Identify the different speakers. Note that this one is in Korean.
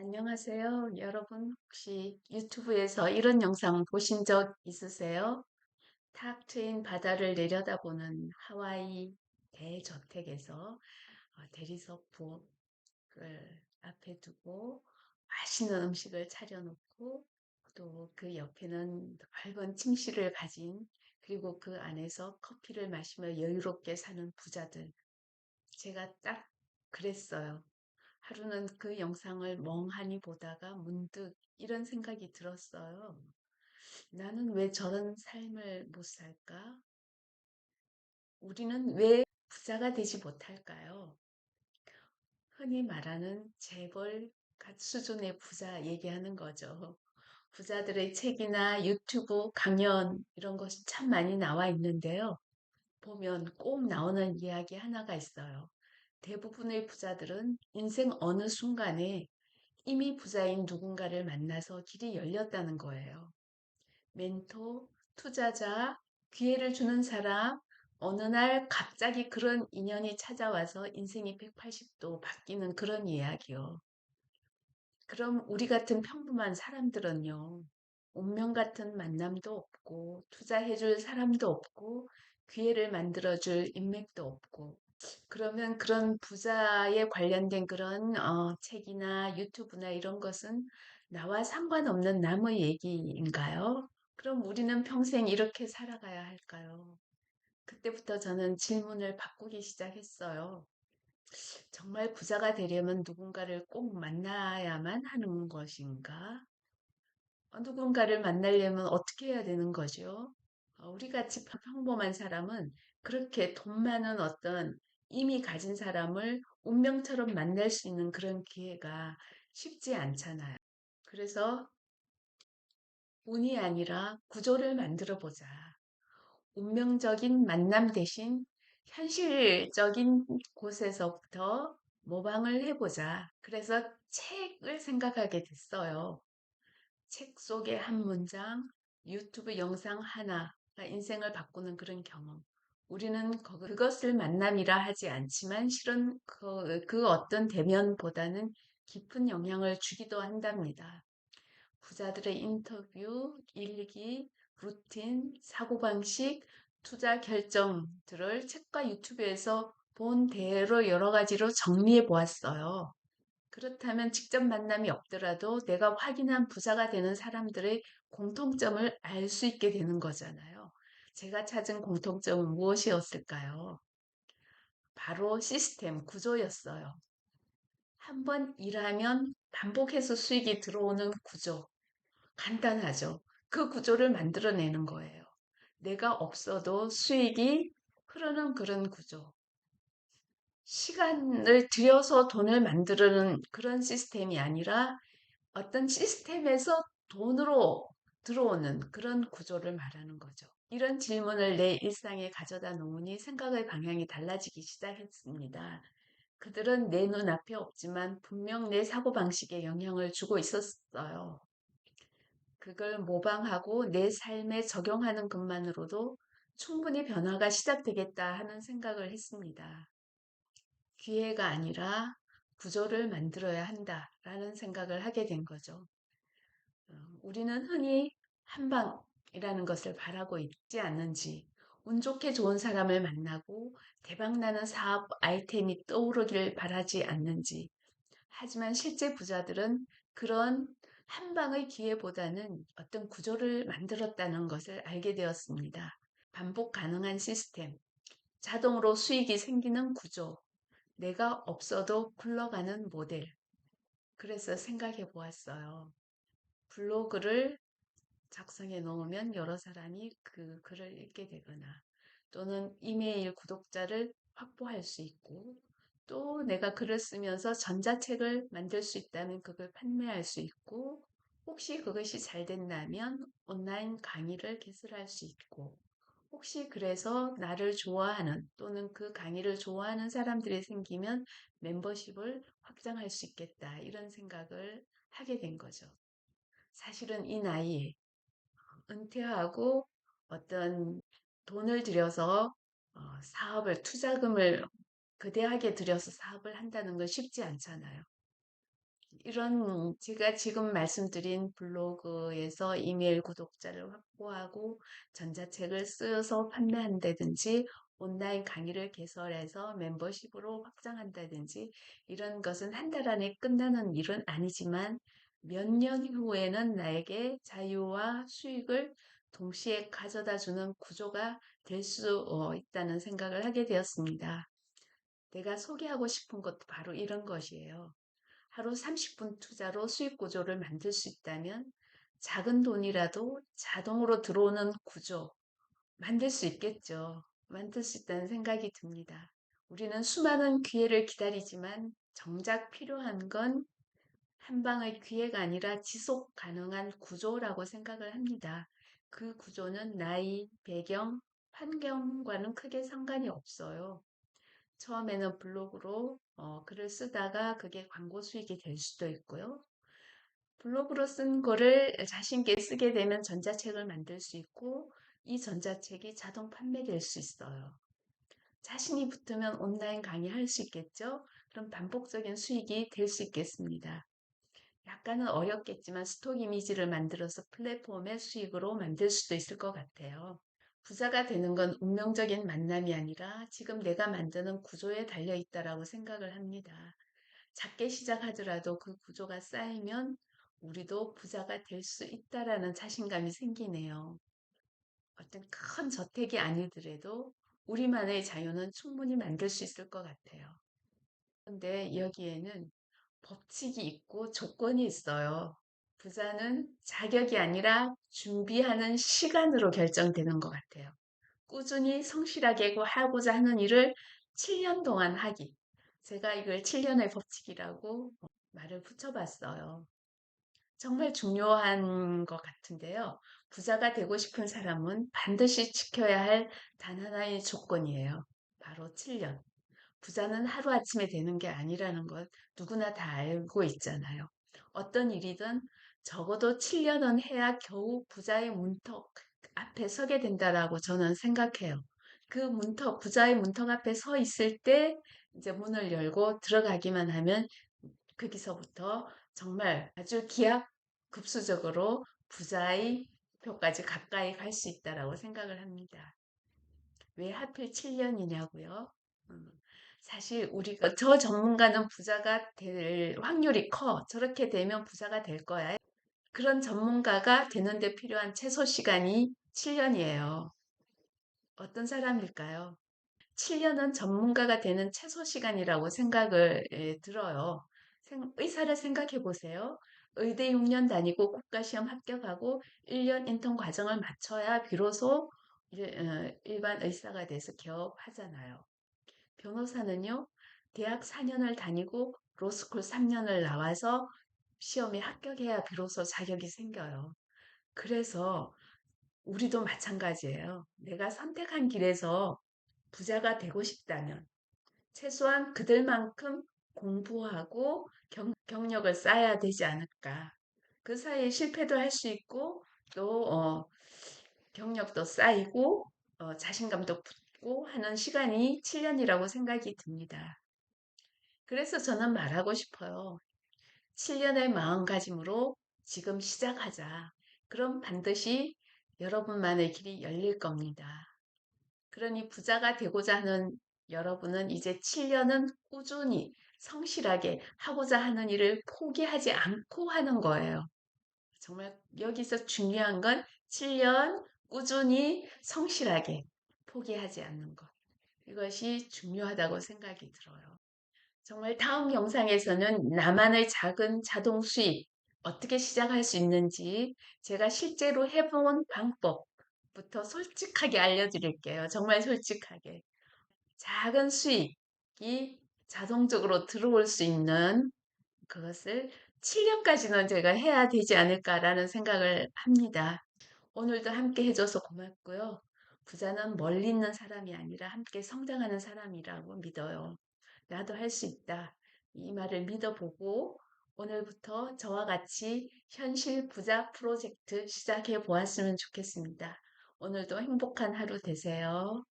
Speaker 1: 안녕하세요. 여러분 혹시 유튜브에서 이런 영상 보신 적 있으세요? 탁 트인 바다를 내려다보는 하와이 대저택에서 대리석 부엌을 앞에 두고 맛있는 음식을 차려놓고 또 그 옆에는 넓은 침실을 가진 그리고 그 안에서 커피를 마시며 여유롭게 사는 부자들. 제가 딱 그랬어요. 하루는 그 영상을 멍하니 보다가 문득 이런 생각이 들었어요. 나는 왜 저런 삶을 못 살까? 우리는 왜 부자가 되지 못할까요? 흔히 말하는 재벌 수준의 부자 얘기하는 거죠. 부자들의 책이나 유튜브 강연 이런 것이 참 많이 나와 있는데요. 보면 꼭 나오는 이야기 하나가 있어요. 대부분의 부자들은 인생 어느 순간에 이미 부자인 누군가를 만나서 길이 열렸다는 거예요. 멘토, 투자자, 기회를 주는 사람, 어느 날 갑자기 그런 인연이 찾아와서 인생이 180도 바뀌는 그런 이야기요. 그럼 우리 같은 평범한 사람들은요, 운명 같은 만남도 없고, 투자해줄 사람도 없고, 기회를 만들어줄 인맥도 없고, 그러면 그런 부자에 관련된 그런 책이나 유튜브나 이런 것은 나와 상관없는 남의 얘기인가요? 그럼 우리는 평생 이렇게 살아가야 할까요? 그때부터 저는 질문을 바꾸기 시작했어요. 정말 부자가 되려면 누군가를 꼭 만나야만 하는 것인가? 누군가를 만나려면 어떻게 해야 되는 거죠? 우리 같이 평범한 사람은 그렇게 돈 많은 어떤 이미 가진 사람을 운명처럼 만날 수 있는 그런 기회가 쉽지 않잖아요. 그래서 운이 아니라 구조를 만들어 보자. 운명적인 만남 대신 현실적인 곳에서부터 모방을 해보자. 그래서 책을 생각하게 됐어요. 책 속의 한 문장, 유튜브 영상 하나가 인생을 바꾸는 그런 경험. 우리는 그것을 만남이라 하지 않지만 실은 그 어떤 대면보다는 깊은 영향을 주기도 한답니다. 부자들의 인터뷰, 일기, 루틴, 사고방식, 투자 결정들을 책과 유튜브에서 본 대로 여러 가지로 정리해 보았어요. 그렇다면 직접 만남이 없더라도 내가 확인한 부자가 되는 사람들의 공통점을 알 수 있게 되는 거잖아요. 제가 찾은 공통점은 무엇이었을까요? 바로 시스템, 구조였어요. 한번 일하면 반복해서 수익이 들어오는 구조. 간단하죠. 그 구조를 만들어내는 거예요. 내가 없어도 수익이 흐르는 그런 구조. 시간을 들여서 돈을 만드는 그런 시스템이 아니라 어떤 시스템에서 돈으로 들어오는 그런 구조를 말하는 거죠. 이런 질문을 내 일상에 가져다 놓으니 생각의 방향이 달라지기 시작했습니다. 그들은 내 눈앞에 없지만 분명 내 사고방식에 영향을 주고 있었어요. 그걸 모방하고 내 삶에 적용하는 것만으로도 충분히 변화가 시작되겠다 하는 생각을 했습니다. 기회가 아니라 구조를 만들어야 한다라는 생각을 하게 된 거죠. 우리는 흔히 한방이라는 것을 바라고 있지 않는지, 운 좋게 좋은 사람을 만나고 대박나는 사업 아이템이 떠오르길 바라지 않는지, 하지만 실제 부자들은 그런 한방의 기회보다는 어떤 구조를 만들었다는 것을 알게 되었습니다. 반복 가능한 시스템, 자동으로 수익이 생기는 구조, 내가 없어도 굴러가는 모델. 그래서 생각해 보았어요. 블로그를 작성해 놓으면 여러 사람이 그 글을 읽게 되거나 또는 이메일 구독자를 확보할 수 있고 또 내가 글을 쓰면서 전자책을 만들 수 있다면 그걸 판매할 수 있고 혹시 그것이 잘 된다면 온라인 강의를 개설할 수 있고 혹시 그래서 나를 좋아하는 또는 그 강의를 좋아하는 사람들이 생기면 멤버십을 확장할 수 있겠다 이런 생각을 하게 된 거죠. 사실은 이 나이에 은퇴하고 어떤 돈을 들여서 사업을 투자금을 거대하게 들여서 사업을 한다는 건 쉽지 않잖아요. 이런 제가 지금 말씀드린 블로그에서 이메일 구독자를 확보하고 전자책을 쓰여서 판매한다든지 온라인 강의를 개설해서 멤버십으로 확장한다든지 이런 것은 한 달 안에 끝나는 일은 아니지만 몇 년 후에는 나에게 자유와 수익을 동시에 가져다 주는 구조가 될 수 있다는 생각을 하게 되었습니다. 내가 소개하고 싶은 것도 바로 이런 것이에요. 하루 30분 투자로 수익 구조를 만들 수 있다면 작은 돈이라도 자동으로 들어오는 구조 만들 수 있겠죠. 만들 수 있다는 생각이 듭니다. 우리는 수많은 기회를 기다리지만 정작 필요한 건 한 방의 기회가 아니라 지속 가능한 구조라고 생각을 합니다. 그 구조는 나이, 배경, 환경과는 크게 상관이 없어요. 처음에는 블로그로 글을 쓰다가 그게 광고 수익이 될 수도 있고요. 블로그로 쓴 거를 자신 있게 쓰게 되면 전자책을 만들 수 있고 이 전자책이 자동 판매될 수 있어요. 자신이 붙으면 온라인 강의할 수 있겠죠? 그럼 반복적인 수익이 될 수 있겠습니다. 약간은 어렵겠지만 스톡 이미지를 만들어서 플랫폼의 수익으로 만들 수도 있을 것 같아요. 부자가 되는 건 운명적인 만남이 아니라 지금 내가 만드는 구조에 달려 있다라고 생각을 합니다. 작게 시작하더라도 그 구조가 쌓이면 우리도 부자가 될 수 있다라는 자신감이 생기네요. 어떤 큰 저택이 아니더라도 우리만의 자유는 충분히 만들 수 있을 것 같아요. 그런데 여기에는 법칙이 있고 조건이 있어요. 부자는 자격이 아니라 준비하는 시간으로 결정되는 것 같아요. 꾸준히 성실하게 하고자 하는 일을 7년 동안 하기. 제가 이걸 7년의 법칙이라고 말을 붙여봤어요. 정말 중요한 것 같은데요. 부자가 되고 싶은 사람은 반드시 지켜야 할 단 하나의 조건이에요. 바로 7년. 부자는 하루아침에 되는 게 아니라는 것 누구나 다 알고 있잖아요. 어떤 일이든 적어도 7년은 해야 겨우 부자의 문턱 앞에 서게 된다라고 저는 생각해요. 그 문턱, 부자의 문턱 앞에 서 있을 때 이제 문을 열고 들어가기만 하면 거기서부터 정말 아주 기하급수적으로 부자의 표까지 가까이 갈 수 있다라고 생각을 합니다. 왜 하필 7년이냐고요? 사실 우리가 저 전문가는 부자가 될 확률이 커. 저렇게 되면 부자가 될 거야. 그런 전문가가 되는데 필요한 최소 시간이 7년이에요. 어떤 사람일까요? 7년은 전문가가 되는 최소 시간이라고 생각을 들어요. 의사를 생각해 보세요. 의대 6년 다니고 국가시험 합격하고 1년 인턴 과정을 마쳐야 비로소 일반 의사가 돼서 개업하잖아요. 변호사는요, 대학 4년을 다니고 로스쿨 3년을 나와서 시험에 합격해야 비로소 자격이 생겨요. 그래서 우리도 마찬가지예요. 내가 선택한 길에서 부자가 되고 싶다면 최소한 그들만큼 공부하고 경력을 쌓아야 되지 않을까. 그 사이에 실패도 할 수 있고 또 경력도 쌓이고 자신감도 붙고 하는 시간이 7년이라고 생각이 듭니다. 그래서 저는 말하고 싶어요. 7년의 마음가짐으로 지금 시작하자. 그럼 반드시 여러분만의 길이 열릴 겁니다. 그러니 부자가 되고자 하는 여러분은 이제 7년은 꾸준히 성실하게 하고자 하는 일을 포기하지 않고 하는 거예요. 정말 여기서 중요한 건 7년 꾸준히 성실하게 포기하지 않는 것. 이것이 중요하다고 생각이 들어요. 정말 다음 영상에서는 나만의 작은 자동 수익 어떻게 시작할 수 있는지 제가 실제로 해본 방법부터 솔직하게 알려드릴게요. 정말 솔직하게. 작은 수익이 자동적으로 들어올 수 있는 그것을 7년까지는 제가 해야 되지 않을까라는 생각을 합니다. 오늘도 함께 해줘서 고맙고요. 부자는 멀리 있는 사람이 아니라 함께 성장하는 사람이라고 믿어요. 나도 할 수 있다. 이 말을 믿어보고 오늘부터 저와 같이 현실 부자 프로젝트 시작해 보았으면 좋겠습니다. 오늘도 행복한 하루 되세요.